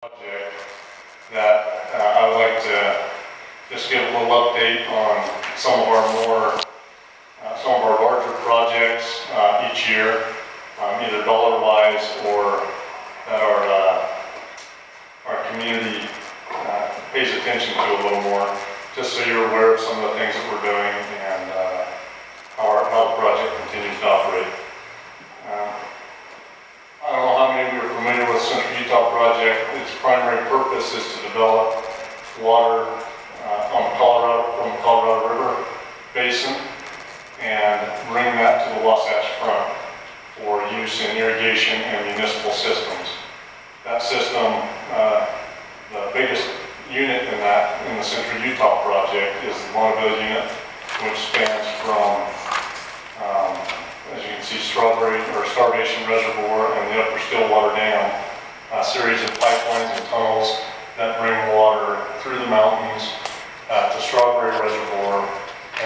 project that I would like to just give a little update on some of our larger projects each year, either dollar-wise or that our community pays attention to a little more, just so you're aware of some of the things that we're doing and how the project continues to operate. I don't know how many of you are familiar with the Central Utah project. Its primary purpose is to develop water from the Colorado River basin and bring that to the Wasatch Front for use in irrigation and municipal systems. That system, the biggest unit in the Central Utah project is the Bonneville unit, which spans from as you can see, Starvation Reservoir and the Upper Stillwater Dam, a series of pipelines and tunnels that bring water through the mountains to Strawberry Reservoir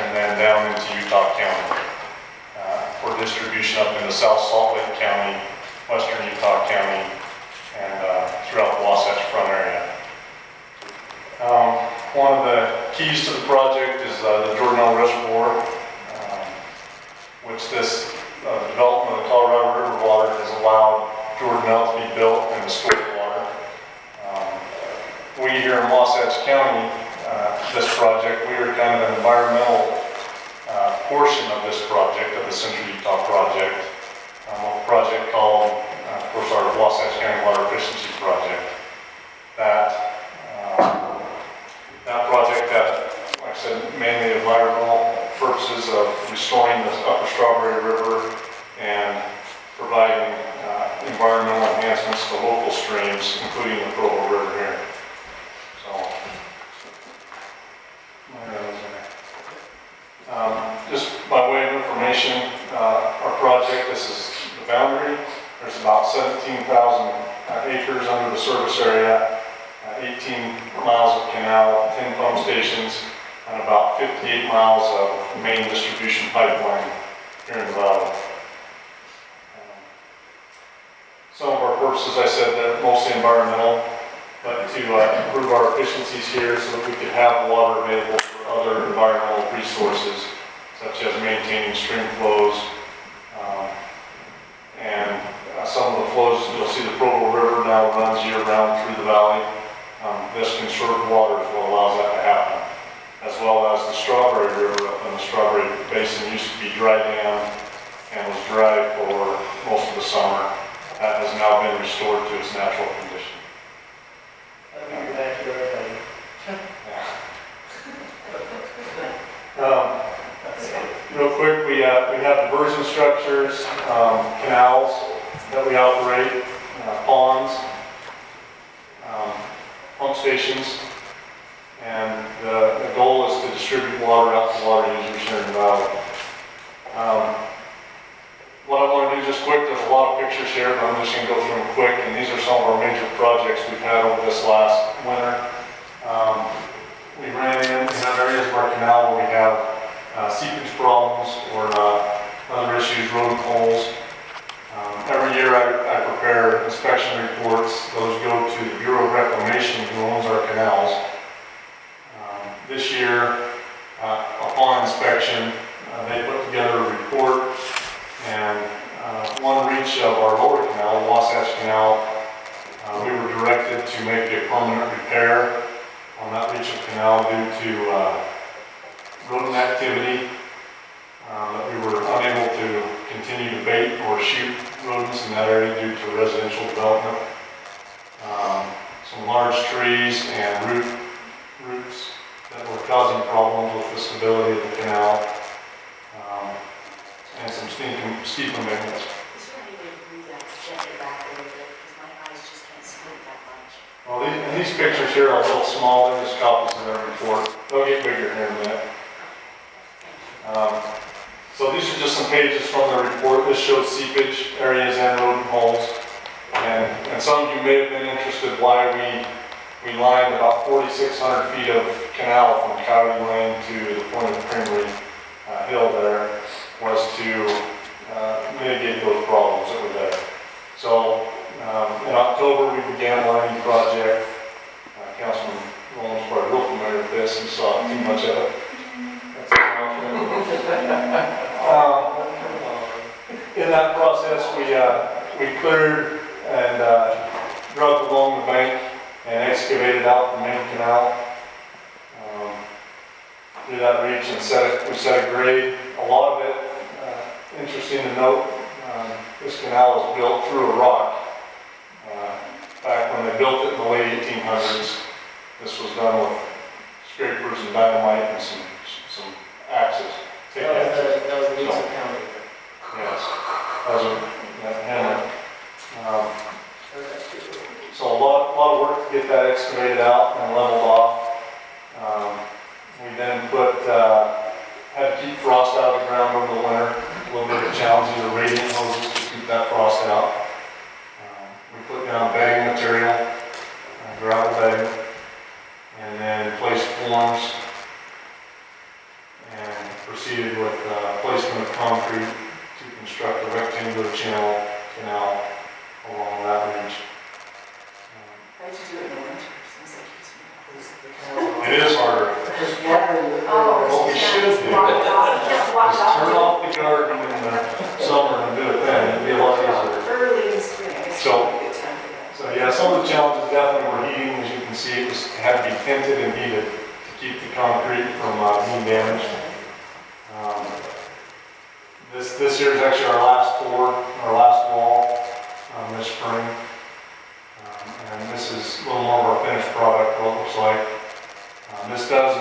and then down into Utah County for distribution up into South Salt Lake County, Western Utah County, and throughout the Wasatch Front area. One of the keys to the project is the Jordanelle Reservoir, which this development of the Colorado River water has allowed Jordanelle to be built and to store water. We here in Wasatch County, this project, we are kind of an environmental portion of this project, of the Central Utah project, a project called, of course, our Wasatch County Water Efficiency Project. That project had, like I said, mainly environmental purposes of restoring the Upper Strawberry River and providing environmental enhancements to local streams, including the McKrola River here. Just by way of information, our project, this is the boundary. There's about 17,000 acres under the service area, 18 miles of canal, 10 pump stations, and about 58 miles of main distribution pipeline here in the valley. Some of our purposes, I said, they're mostly environmental, but to improve our efficiencies here so that we could have water available for other environmental resources, such as maintaining stream flows, and some of the flows, you'll see the Provo River now runs year-round through the valley. This conserved water is what allows that to happen, as well as the Strawberry River up in the Strawberry Basin used to be dry dam and was dry for most of the summer. That has now been restored to its natural condition. Real quick, we have diversion structures, canals that we operate, ponds, pump stations, and the goal is to distribute water out to water users here in the valley. What I want to do just quick, there's a lot of pictures here, but I'm just going to go through them quick, and these are some of our major projects we've had over this last winter. We ran in, we have areas of our canal where we have seepage problems or other issues, rodent holes. Every year I prepare inspection reports. Those go to the Bureau of Reclamation, who owns our canals. This year, upon inspection, they put together a report, and one reach of our lower canal, the Wasatch Canal, we were directed to make a permanent repair on that reach of canal due to rodent activity, that we were unable to continue to bait or shoot rodents in that area due to residential development. Some large trees and roots that were causing problems with the stability of the canal, and some steep amendments. Is there any way to move that projector back a little bit, because my eyes just can't squint that much? Well, these pictures here are a little small. They're just copies of their report. They'll get bigger here in a minute. So these are just some pages from the report. This shows seepage areas and rodent holes. And some of you may have been interested why we lined about 4,600 feet of canal from Coyote Lane to the point of Creamery Hill there, was to mitigate those problems that were there. So In October, we began a lining project. Councilman Rollins probably real familiar with this, and saw too much of it. That's in that process, we cleared and drugged along the bank and excavated out the main canal. Did outreach and we set a grade. A lot of it, interesting to note, this canal was built through a rock. Back when they built it in the late 1800s, this was done with scrapers and dynamite and some axes. That was the Newsom County. Yes, that was a hammer. So a lot of work to get that excavated out and leveled off. We then had to keep frost out of the ground over the winter. A little bit of a challenge, either radiant hoses to keep that frost out. We put down bedding material, gravel bedding, and then placed forms and proceeded with placement of concrete to construct a rectangular canal along that ridge. How'd you do it in the winter? Seems like It is harder. What we should do is turn off the garden in the summer and do it then. It'd be a lot easier. Early in spring, I guess. So yeah, some of the challenges definitely were heating. As you can see, it had to be tinted and heated to keep the concrete from being damaged. This year is actually our last wall this spring. And this is a little more of our finished product, what it looks like. This does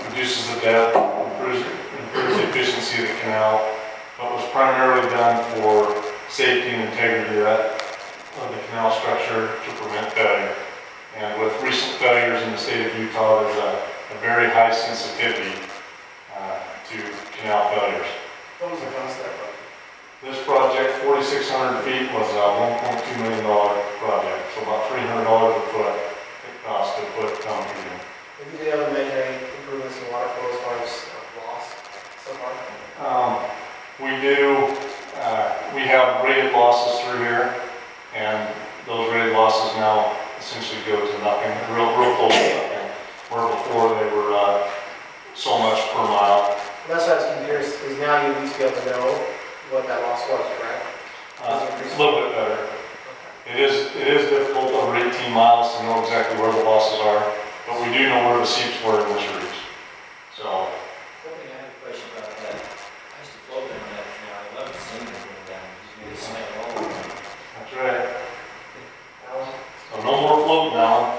reduces the depth, improves the efficiency of the canal, but was primarily done for safety and integrity of the canal structure to prevent failure. And with recent failures in the state of Utah, there's a very high sensitivity to canal failures. What was the cost of that project? This project, 4,600 feet, was a $1.2 million project, so about $300 a foot it cost to put concrete in. Have you been able to make any improvements in water flow as far as loss so far? We do. We have rated losses through here, and those rated losses now essentially go to nothing, real close to nothing, where before they were so much per mile. Well, that's what I was curious, because now you at least be able to know what that loss was, correct? A little bit better. Okay. It is difficult over 18 miles to know exactly where the losses are, but we do know where the seeps were in this reach. So. One thing I had a question about that. I used to float down that canal. I love seeing it going down. Just made it snap all over. That's right. So no more floating now.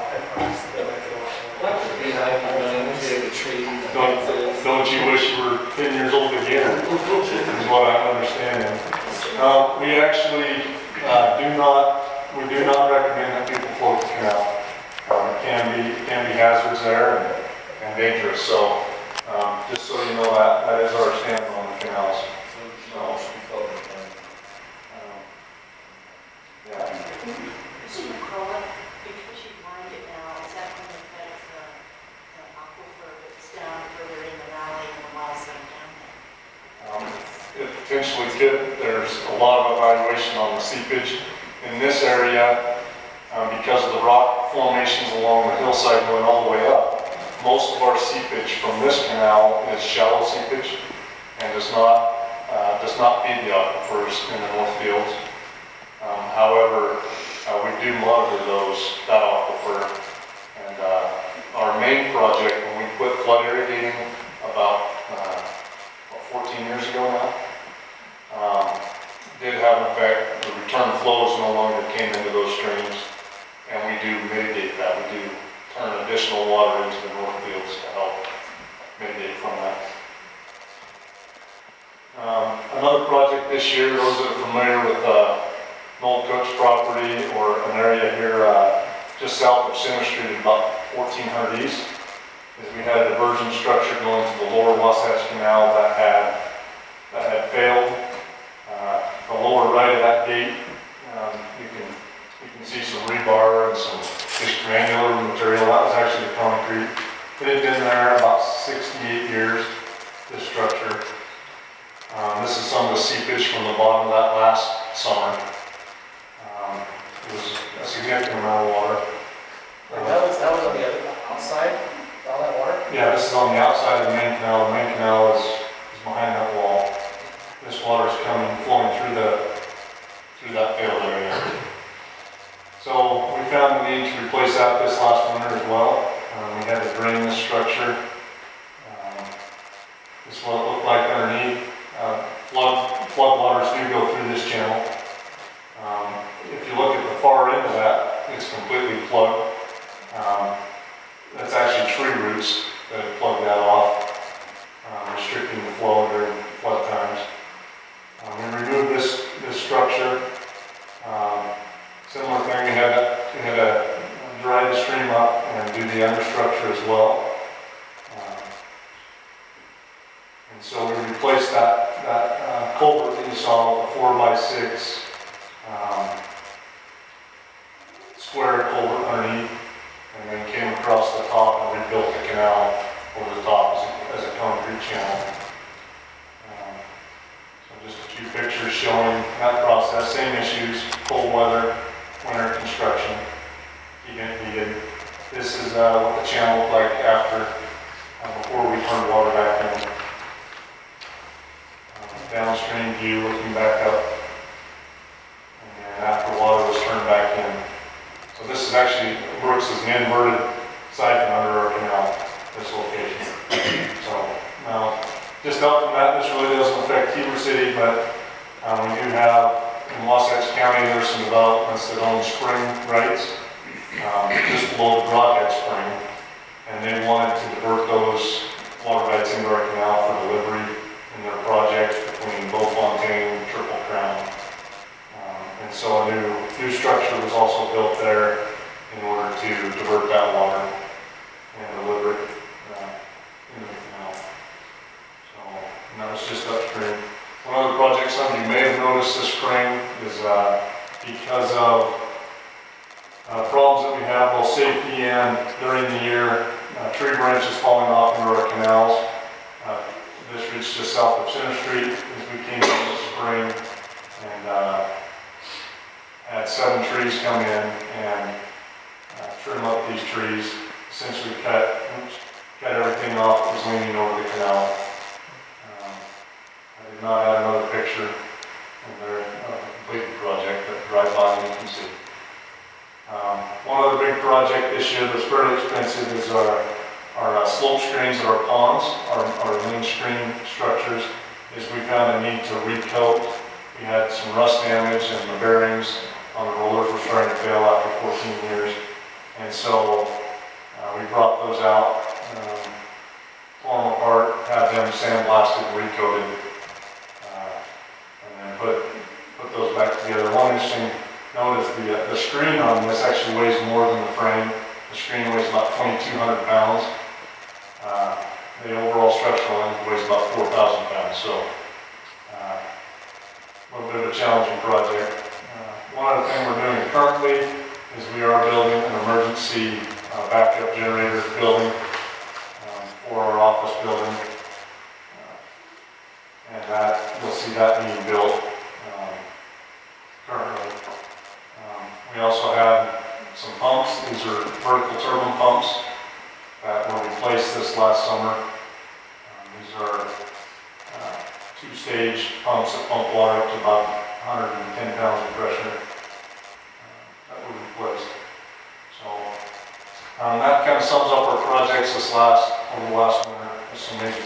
What would be like running into the tree? Don't you wish you were 10 years old again? Is what I'm understanding. We actually do not recommend that people float the canal. It can be hazards there and dangerous. So just so you know that is our stance on the canals. Yeah. Mr. McKrola, because you've lined it now, is that going to affect the aquifer that's down further in the valley and the wells that are down there? It potentially could. There's a lot of evaluation on the seepage in this area because of the rock formations along the hillside going all the way up. Most of our seepage from this canal is shallow seepage and does not feed the aquifers in the north fields. However, we do monitor that aquifer, and our main project, when we quit flood irrigating about 14 years ago now, did have an effect. The return flows no longer came into those streams, and we do mitigate that. We do turn additional water into the north fields to help mitigate from that. Another project this year, those that are familiar with Old Cook's property or an area here just south of Center Street at about 1400 East, is we had a diversion structure going to the lower Wasatch Canal that had failed. The lower right of that gate, you can see some rebar and some just granular material. That was actually the concrete. It had been there about 68 years, this structure. This is some of the seepage from the bottom of that last summer. was a significant amount of water. And that was on the other outside, all that water? Yeah, this is on the outside of the main canal. The main canal is behind that wall. This water is flowing through that field area. So we found the need to replace that this last winter as well. We had to drain this structure. This is what it looked like underneath. Flood waters do go through this channel. If you look at the far end of that, it's completely plugged. That's actually tree roots that have plugged that off, restricting the flow during flood times. We removed this structure. Similar thing, we had to dry the stream up and do the understructure as well. And so we replaced that culvert that you saw with a 4x6 square culvert underneath, and then came across the top and rebuilt the canal over the top as a concrete channel. So just a few pictures showing that process, same issues, cold weather, winter construction, keeping it heated. This is what the channel looked like before we turned water back in. Downstream view looking back up, and then after water was turned back in. So this is actually, Brooks is an inverted siphon under our canal, this location. So now, just up from that, this really doesn't affect CUWCD, but we do have, in Wasatch County, there's some developments that own spring rights, just below the Broadhead Spring, and they wanted to divert those water rights into our canal for delivery in their project between Beaufontaine and Triple Crown. And so a new structure was also built there in order to divert that water and deliver it into the canal. So, and that was just upstream. One other project, some of you may have noticed this spring, is because of problems that we have, both safety and during the year, tree branches falling off into our canals. This reached just south of Center Street as we came in this spring, and had 7 trees come in and trim up these trees, essentially cut everything off that was leaning over the canal. I did not add another picture in there of the completed project, but right by you can see. One other big project this year that's fairly expensive is our slope screens at our ponds, our main screen structures, is we found a need to recoat. We had some rust damage and the bearings on the rollers were starting to fail after 14 years. And so we brought those out, tore them apart, had them sandblasted and recoated, and then put those back together. One interesting note is the screen on this actually weighs more than the frame. The screen weighs about 2,200 pounds. The overall structural length weighs about 4,000 pounds, so a little bit of a challenging project. One other thing we're doing currently is we are building an emergency backup generator building for our office building, and that you'll see that being built currently. We also have some pumps. These are vertical turbine pumps that were replaced this last summer. These are 2-stage pumps that pump water up to about 110 pounds of pressure that were replaced. So that kind of sums up our projects over the last winter. Some major